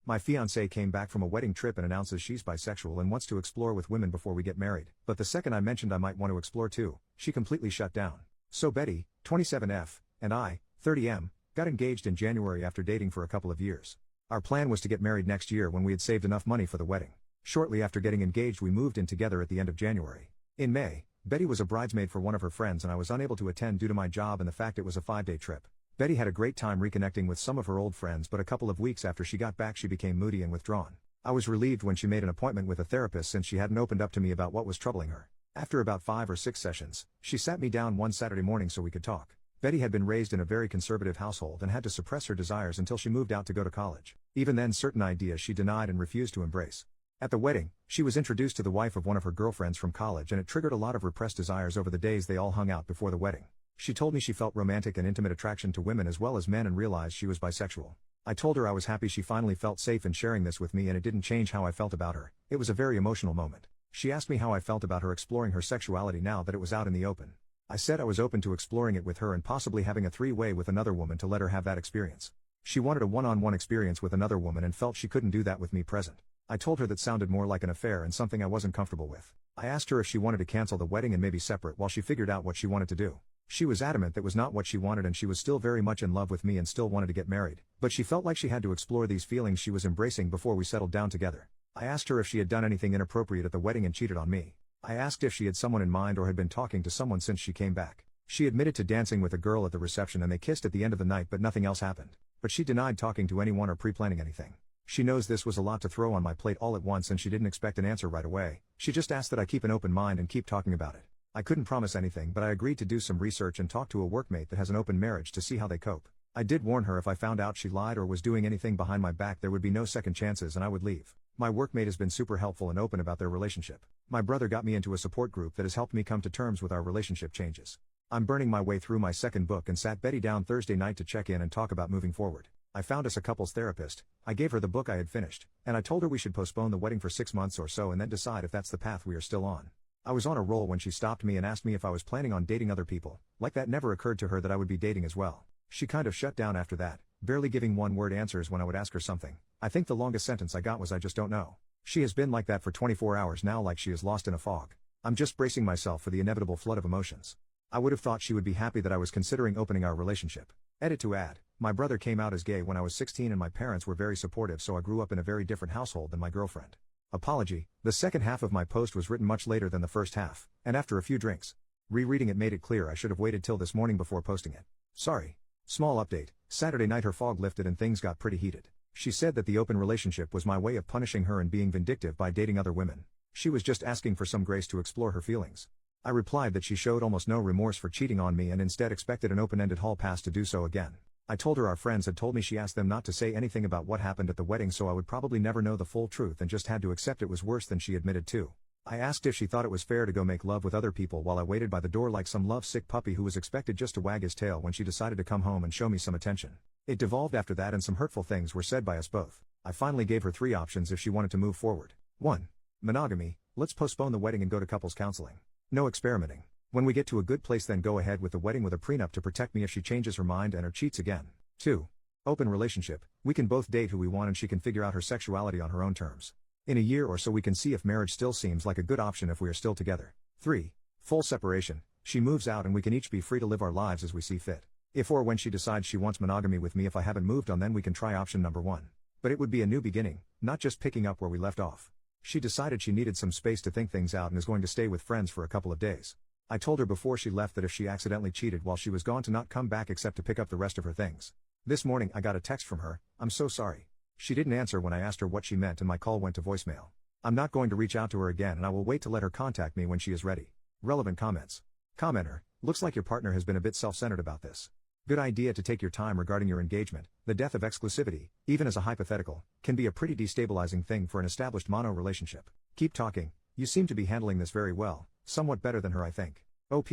My fiancée came back from a wedding trip and announces she's bisexual and wants to explore with women before we get married. But the second I mentioned I might want to explore too, she completely shut down. So Betty, 27F, and I, 30M, got engaged in January after dating for a couple of years. Our plan was to get married next year when we had saved enough money for the wedding. Shortly after getting engaged we moved in together at the end of January. In May, Betty was a bridesmaid for one of her friends and I was unable to attend due to my job and the fact it was a 5-day trip. Betty had a great time reconnecting with some of her old friends, but a couple of weeks after she got back she became moody and withdrawn. I was relieved when she made an appointment with a therapist since she hadn't opened up to me about what was troubling her. After about 5 or 6 sessions, she sat me down one Saturday morning so we could talk. Betty had been raised in a very conservative household and had to suppress her desires until she moved out to go to college. Even then certain ideas she denied and refused to embrace. At the wedding, she was introduced to the wife of one of her girlfriends from college and it triggered a lot of repressed desires over the days they all hung out before the wedding. She told me she felt romantic and intimate attraction to women as well as men and realized she was bisexual. I told her I was happy she finally felt safe in sharing this with me and it didn't change how I felt about her. It was a very emotional moment. She asked me how I felt about her exploring her sexuality now that it was out in the open. I said I was open to exploring it with her and possibly having a 3-way with another woman to let her have that experience. She wanted a one-on-one experience with another woman and felt she couldn't do that with me present. I told her that sounded more like an affair and something I wasn't comfortable with. I asked her if she wanted to cancel the wedding and maybe separate while she figured out what she wanted to do. She was adamant that was not what she wanted and she was still very much in love with me and still wanted to get married, but she felt like she had to explore these feelings she was embracing before we settled down together. I asked her if she had done anything inappropriate at the wedding and cheated on me. I asked if she had someone in mind or had been talking to someone since she came back. She admitted to dancing with a girl at the reception and they kissed at the end of the night but nothing else happened. But she denied talking to anyone or pre-planning anything. She knows this was a lot to throw on my plate all at once and she didn't expect an answer right away. She just asked that I keep an open mind and keep talking about it. I couldn't promise anything but I agreed to do some research and talk to a workmate that has an open marriage to see how they cope. I did warn her if I found out she lied or was doing anything behind my back there would be no second chances and I would leave. My workmate has been super helpful and open about their relationship. My brother got me into a support group that has helped me come to terms with our relationship changes. I'm burning my way through my second book and sat Betty down Thursday night to check in and talk about moving forward. I found us a couples therapist, I gave her the book I had finished, and I told her we should postpone the wedding for 6 months or so and then decide if that's the path we are still on. I was on a roll when she stopped me and asked me if I was planning on dating other people, like that never occurred to her that I would be dating as well. She kind of shut down after that, barely giving one-word answers when I would ask her something. I think the longest sentence I got was I just don't know. She has been like that for 24 hours now, like she is lost in a fog. I'm just bracing myself for the inevitable flood of emotions. I would have thought she would be happy that I was considering opening our relationship. Edit to add, my brother came out as gay when I was 16 and my parents were very supportive, so I grew up in a very different household than my girlfriend. Apology, the second half of my post was written much later than the first half, and after a few drinks. Rereading it made it clear I should have waited till this morning before posting it. Sorry. Small update, Saturday night her fog lifted and things got pretty heated. She said that the open relationship was my way of punishing her and being vindictive by dating other women. She was just asking for some grace to explore her feelings. I replied that she showed almost no remorse for cheating on me and instead expected an open-ended hall pass to do so again. I told her our friends had told me she asked them not to say anything about what happened at the wedding so I would probably never know the full truth and just had to accept it was worse than she admitted to. I asked if she thought it was fair to go make love with other people while I waited by the door like some love-sick puppy who was expected just to wag his tail when she decided to come home and show me some attention. It devolved after that and some hurtful things were said by us both. I finally gave her 3 options if she wanted to move forward. 1. Monogamy, let's postpone the wedding and go to couples counseling. No experimenting. When we get to a good place then go ahead with the wedding with a prenup to protect me if she changes her mind and or cheats again. 2. Open relationship, we can both date who we want and she can figure out her sexuality on her own terms. In a year or so we can see if marriage still seems like a good option if we are still together. 3. Full separation, she moves out and we can each be free to live our lives as we see fit. If or when she decides she wants monogamy with me if I haven't moved on then we can try option number 1. But it would be a new beginning, not just picking up where we left off. She decided she needed some space to think things out and is going to stay with friends for a couple of days. I told her before she left that if she accidentally cheated while she was gone to not come back except to pick up the rest of her things. This morning I got a text from her, I'm so sorry. She didn't answer when I asked her what she meant and my call went to voicemail. I'm not going to reach out to her again and I will wait to let her contact me when she is ready. Relevant comments. Commenter, looks like your partner has been a bit self-centered about this. Good idea to take your time regarding your engagement. The death of exclusivity, even as a hypothetical, can be a pretty destabilizing thing for an established mono relationship. Keep talking, you seem to be handling this very well, somewhat better than her I think. OP,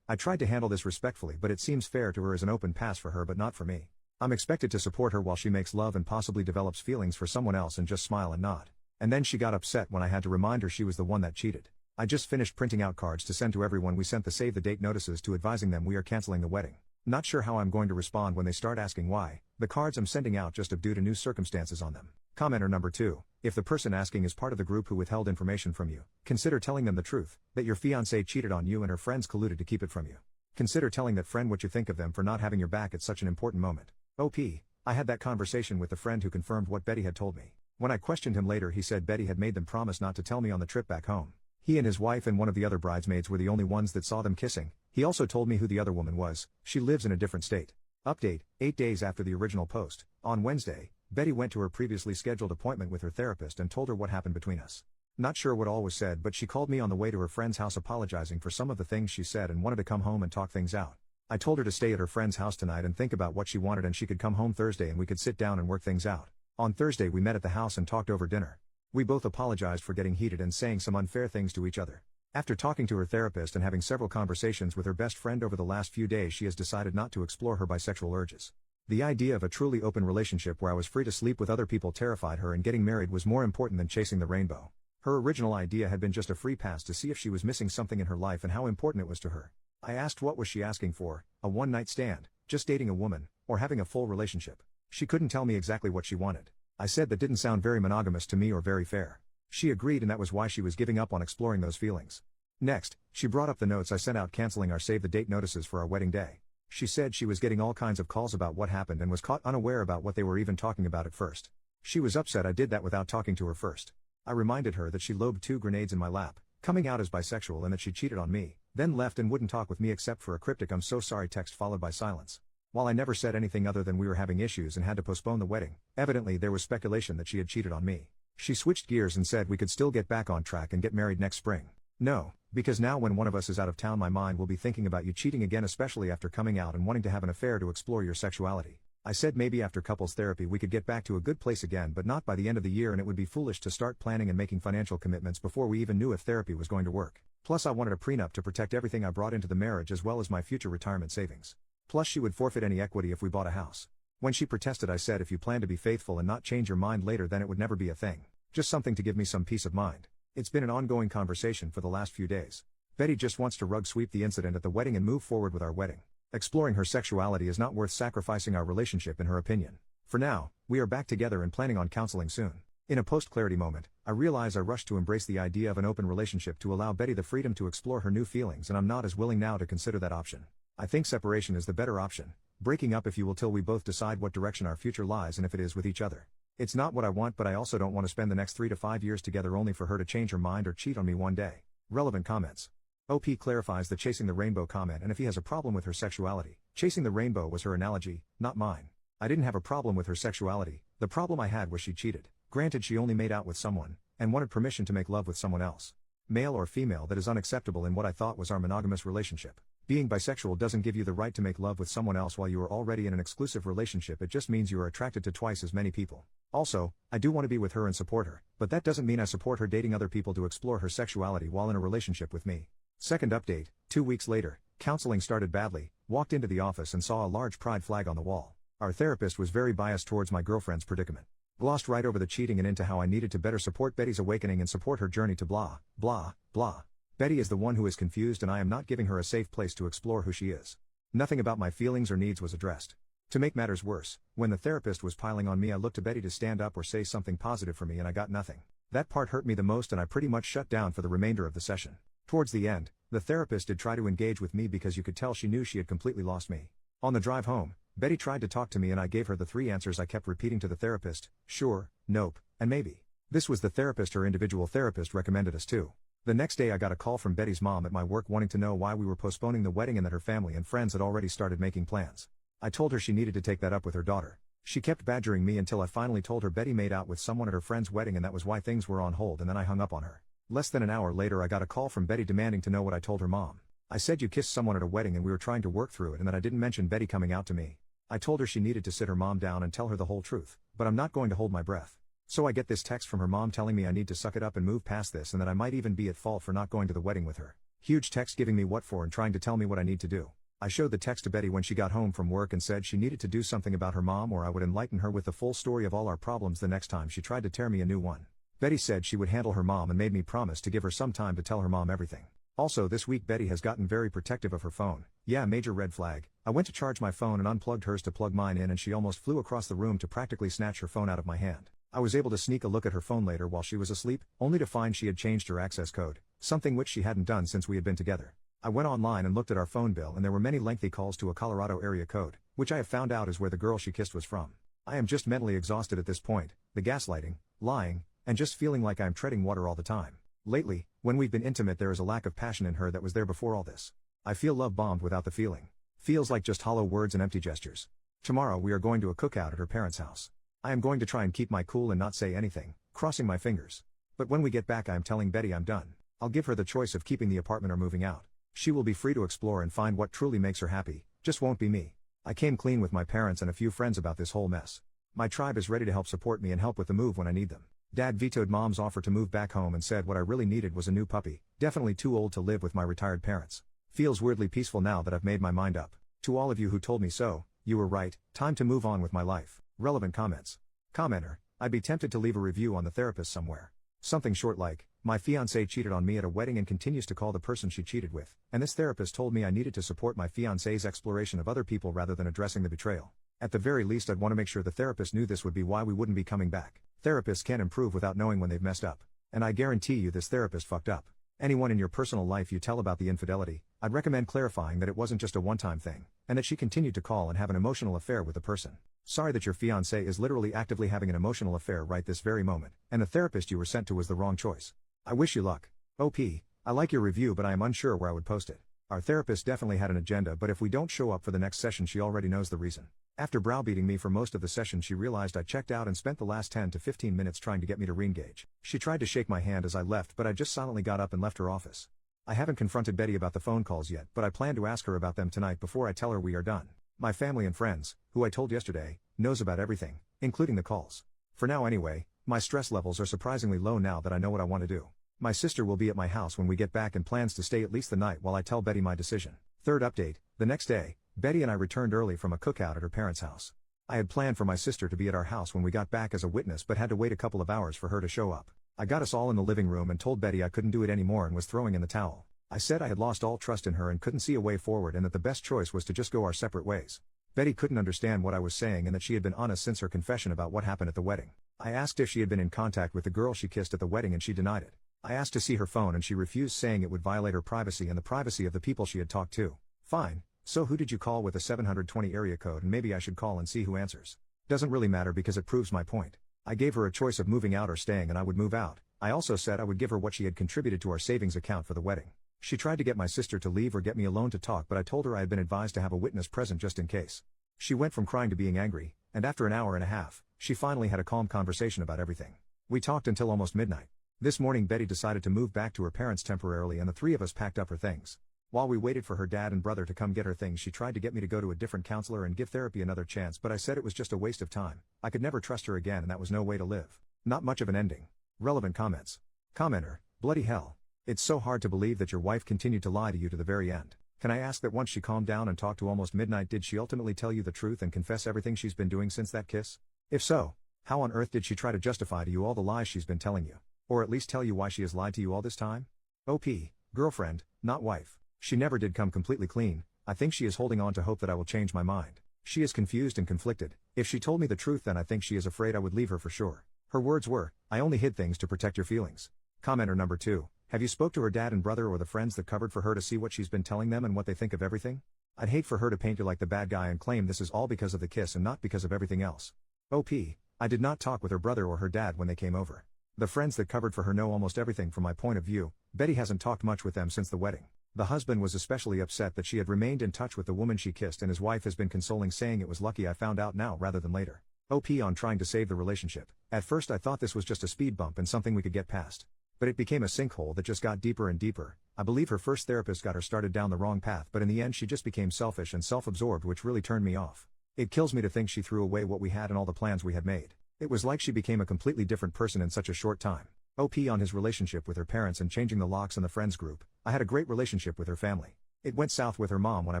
I tried to handle this respectfully but it seems fair to her as an open pass for her but not for me. I'm expected to support her while she makes love and possibly develops feelings for someone else and just smile and nod. And then she got upset when I had to remind her she was the one that cheated. I just finished printing out cards to send to everyone. We sent the save the date notices to advising them we are canceling the wedding. Not sure how I'm going to respond when they start asking why. The cards I'm sending out just have due to new circumstances on them. Commenter number 2. If the person asking is part of the group who withheld information from you, consider telling them the truth, that your fiancée cheated on you and her friends colluded to keep it from you. Consider telling that friend what you think of them for not having your back at such an important moment. OP. I had that conversation with the friend who confirmed what Betty had told me. When I questioned him later, he said Betty had made them promise not to tell me on the trip back home. He and his wife and one of the other bridesmaids were the only ones that saw them kissing. He also told me who the other woman was. She lives in a different state. Update, 8 days after the original post, on Wednesday, Betty went to her previously scheduled appointment with her therapist and told her what happened between us. Not sure what all was said, but she called me on the way to her friend's house apologizing for some of the things she said and wanted to come home and talk things out. I told her to stay at her friend's house tonight and think about what she wanted, and she could come home Thursday and we could sit down and work things out. On Thursday we met at the house and talked over dinner. We both apologized for getting heated and saying some unfair things to each other. After talking to her therapist and having several conversations with her best friend over the last few days, she has decided not to explore her bisexual urges. The idea of a truly open relationship where I was free to sleep with other people terrified her, and getting married was more important than chasing the rainbow. Her original idea had been just a free pass to see if she was missing something in her life and how important it was to her. I asked what was she asking for, a one-night stand, just dating a woman, or having a full relationship. She couldn't tell me exactly what she wanted. I said that didn't sound very monogamous to me or very fair. She agreed, and that was why she was giving up on exploring those feelings. Next, she brought up the notes I sent out canceling our save-the-date notices for our wedding day. She said she was getting all kinds of calls about what happened and was caught unaware about what they were even talking about at first. She was upset I did that without talking to her first. I reminded her that she lobbed 2 grenades in my lap, coming out as bisexual, and that she cheated on me, then left and wouldn't talk with me except for a cryptic "I'm so sorry" text followed by silence. While I never said anything other than we were having issues and had to postpone the wedding, evidently there was speculation that she had cheated on me. She switched gears and said we could still get back on track and get married next spring. No, because now when one of us is out of town my mind will be thinking about you cheating again, especially after coming out and wanting to have an affair to explore your sexuality. I said maybe after couples therapy we could get back to a good place again, but not by the end of the year, and it would be foolish to start planning and making financial commitments before we even knew if therapy was going to work. Plus I wanted a prenup to protect everything I brought into the marriage as well as my future retirement savings. Plus she would forfeit any equity if we bought a house. When she protested I said if you plan to be faithful and not change your mind later then it would never be a thing. Just something to give me some peace of mind. It's been an ongoing conversation for the last few days. Betty just wants to rug sweep the incident at the wedding and move forward with our wedding. Exploring her sexuality is not worth sacrificing our relationship in her opinion. For now, we are back together and planning on counseling soon. In a post-clarity moment, I realize I rushed to embrace the idea of an open relationship to allow Betty the freedom to explore her new feelings, and I'm not as willing now to consider that option. I think separation is the better option. Breaking up if you will till we both decide what direction our future lies and if it is with each other. It's not what I want, but I also don't want to spend the next 3 to 5 years together only for her to change her mind or cheat on me one day. Relevant comments. OP clarifies the chasing the rainbow comment, and if he has a problem with her sexuality, chasing the rainbow was her analogy, not mine. I didn't have a problem with her sexuality, the problem I had was she cheated. Granted she only made out with someone, and wanted permission to make love with someone else. Male or female, that is unacceptable in what I thought was our monogamous relationship. Being bisexual doesn't give you the right to make love with someone else while you are already in an exclusive relationship, it just means you are attracted to twice as many people. Also, I do want to be with her and support her, but that doesn't mean I support her dating other people to explore her sexuality while in a relationship with me. Second update, 2 weeks later, counseling started badly, walked into the office and saw a large pride flag on the wall. Our therapist was very biased towards my girlfriend's predicament. Glossed right over the cheating and into how I needed to better support Betty's awakening and support her journey to blah, blah, blah. Betty is the one who is confused and I am not giving her a safe place to explore who she is. Nothing about my feelings or needs was addressed. To make matters worse, when the therapist was piling on me I looked to Betty to stand up or say something positive for me and I got nothing. That part hurt me the most and I pretty much shut down for the remainder of the session. Towards the end, the therapist did try to engage with me because you could tell she knew she had completely lost me. On the drive home, Betty tried to talk to me and I gave her the 3 answers I kept repeating to the therapist: sure, nope, and maybe. This was the therapist her individual therapist recommended us to. The next day I got a call from Betty's mom at my work wanting to know why we were postponing the wedding and that her family and friends had already started making plans. I told her she needed to take that up with her daughter. She kept badgering me until I finally told her Betty made out with someone at her friend's wedding and that was why things were on hold, and then I hung up on her. Less than an hour later I got a call from Betty demanding to know what I told her mom. I said you kissed someone at a wedding and we were trying to work through it and that I didn't mention Betty coming out to me. I told her she needed to sit her mom down and tell her the whole truth, but I'm not going to hold my breath. So I get this text from her mom telling me I need to suck it up and move past this and that I might even be at fault for not going to the wedding with her. Huge text giving me what for and trying to tell me what I need to do. I showed the text to Betty when she got home from work and said she needed to do something about her mom or I would enlighten her with the full story of all our problems the next time she tried to tear me a new one. Betty said she would handle her mom and made me promise to give her some time to tell her mom everything. Also this week Betty has gotten very protective of her phone. Yeah, major red flag. I went to charge my phone and unplugged hers to plug mine in and she almost flew across the room to practically snatch her phone out of my hand. I was able to sneak a look at her phone later while she was asleep, only to find she had changed her access code, something which she hadn't done since we had been together. I went online and looked at our phone bill and there were many lengthy calls to a Colorado area code, which I have found out is where the girl she kissed was from. I am just mentally exhausted at this point, the gaslighting, lying, and just feeling like I am treading water all the time. Lately, when we've been intimate there is a lack of passion in her that was there before all this. I feel love-bombed without the feeling. Feels like just hollow words and empty gestures. Tomorrow we are going to a cookout at her parents' house. I am going to try and keep my cool and not say anything, crossing my fingers. But when we get back I am telling Betty I'm done. I'll give her the choice of keeping the apartment or moving out. She will be free to explore and find what truly makes her happy, just won't be me. I came clean with my parents and a few friends about this whole mess. My tribe is ready to help support me and help with the move when I need them. Dad vetoed Mom's offer to move back home and said what I really needed was a new puppy, definitely too old to live with my retired parents. Feels weirdly peaceful now that I've made my mind up. To all of you who told me so, you were right, time to move on with my life. Relevant comments. Commenter, I'd be tempted to leave a review on the therapist somewhere. Something short like, my fiancée cheated on me at a wedding and continues to call the person she cheated with, and this therapist told me I needed to support my fiancée's exploration of other people rather than addressing the betrayal. At the very least I'd want to make sure the therapist knew this would be why we wouldn't be coming back. Therapists can't improve without knowing when they've messed up. And I guarantee you this therapist fucked up. Anyone in your personal life you tell about the infidelity, I'd recommend clarifying that it wasn't just a one-time thing, and that she continued to call and have an emotional affair with the person. Sorry that your fiancé is literally actively having an emotional affair right this very moment, and the therapist you were sent to was the wrong choice. I wish you luck. OP, I like your review but I am unsure where I would post it. Our therapist definitely had an agenda but if we don't show up for the next session she already knows the reason. After browbeating me for most of the session she realized I checked out and spent the last 10 to 15 minutes trying to get me to re-engage. She tried to shake my hand as I left but I just silently got up and left her office. I haven't confronted Betty about the phone calls yet but I plan to ask her about them tonight before I tell her we are done. My family and friends, who I told yesterday, knows about everything, including the calls. For now anyway, my stress levels are surprisingly low now that I know what I want to do. My sister will be at my house when we get back and plans to stay at least the night while I tell Betty my decision. Third update, the next day, Betty and I returned early from a cookout at her parents' house. I had planned for my sister to be at our house when we got back as a witness but had to wait a couple of hours for her to show up. I got us all in the living room and told Betty I couldn't do it anymore and was throwing in the towel. I said I had lost all trust in her and couldn't see a way forward and that the best choice was to just go our separate ways. Betty couldn't understand what I was saying and that she had been honest since her confession about what happened at the wedding. I asked if she had been in contact with the girl she kissed at the wedding and she denied it. I asked to see her phone and she refused, saying it would violate her privacy and the privacy of the people she had talked to. Fine, so who did you call with a 720 area code, and maybe I should call and see who answers. Doesn't really matter because it proves my point. I gave her a choice of moving out or staying and I would move out. I also said I would give her what she had contributed to our savings account for the wedding. She tried to get my sister to leave or get me alone to talk but I told her I had been advised to have a witness present just in case. She went from crying to being angry, and after an hour and a half, she finally had a calm conversation about everything. We talked until almost midnight. This morning Betty decided to move back to her parents temporarily and the three of us packed up her things. While we waited for her dad and brother to come get her things she tried to get me to go to a different counselor and give therapy another chance but I said it was just a waste of time. I could never trust her again and that was no way to live. Not much of an ending. Relevant comments. Commenter, bloody hell. It's so hard to believe that your wife continued to lie to you to the very end. Can I ask that once she calmed down and talked to almost midnight did she ultimately tell you the truth and confess everything she's been doing since that kiss? If so, how on earth did she try to justify to you all the lies she's been telling you? Or at least tell you why she has lied to you all this time? OP, girlfriend, not wife. She never did come completely clean. I think she is holding on to hope that I will change my mind. She is confused and conflicted. If she told me the truth then I think she is afraid I would leave her for sure. Her words were, I only hid things to protect your feelings. Commenter number 2. Have you spoke to her dad and brother or the friends that covered for her to see what she's been telling them and what they think of everything? I'd hate for her to paint you like the bad guy and claim this is all because of the kiss and not because of everything else. OP, I did not talk with her brother or her dad when they came over. The friends that covered for her know almost everything from my point of view. Betty hasn't talked much with them since the wedding. The husband was especially upset that she had remained in touch with the woman she kissed and his wife has been consoling saying it was lucky I found out now rather than later. OP on trying to save the relationship. At first I thought this was just a speed bump and something we could get past. But it became a sinkhole that just got deeper and deeper. I believe her first therapist got her started down the wrong path but in the end she just became selfish and self-absorbed which really turned me off. It kills me to think she threw away what we had and all the plans we had made. It was like she became a completely different person in such a short time. OP on his relationship with her parents and changing the locks in the friends group. I had a great relationship with her family. It went south with her mom when I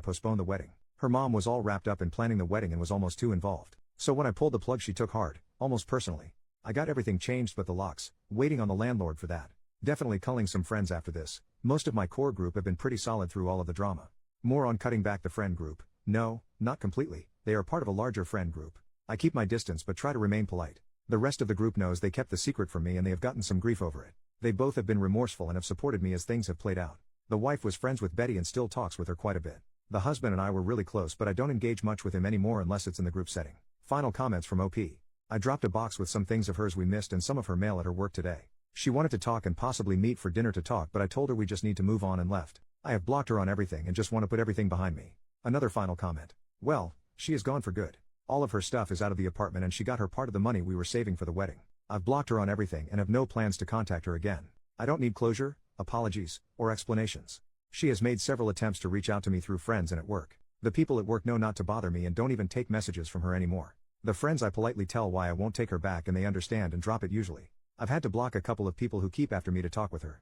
postponed the wedding. Her mom was all wrapped up in planning the wedding and was almost too involved. So when I pulled the plug she took hard, almost personally. I got everything changed but the locks, waiting on the landlord for that. Definitely culling some friends after this. Most of my core group have been pretty solid through all of the drama. More on cutting back the friend group. No, not completely, they are part of a larger friend group. I keep my distance but try to remain polite. The rest of the group knows they kept the secret from me and they have gotten some grief over it. They both have been remorseful and have supported me as things have played out. The wife was friends with Betty and still talks with her quite a bit. The husband and I were really close, but I don't engage much with him anymore unless it's in the group setting. Final comments from OP. I dropped a box with some things of hers we missed and some of her mail at her work today. She wanted to talk and possibly meet for dinner to talk, but I told her we just need to move on and left. I have blocked her on everything and just want to put everything behind me. Another final comment. Well, she is gone for good. All of her stuff is out of the apartment and she got her part of the money we were saving for the wedding. I've blocked her on everything and have no plans to contact her again. I don't need closure, apologies, or explanations. She has made several attempts to reach out to me through friends and at work. The people at work know not to bother me and don't even take messages from her anymore. The friends I politely tell why I won't take her back and they understand and drop it usually. I've had to block a couple of people who keep after me to talk with her.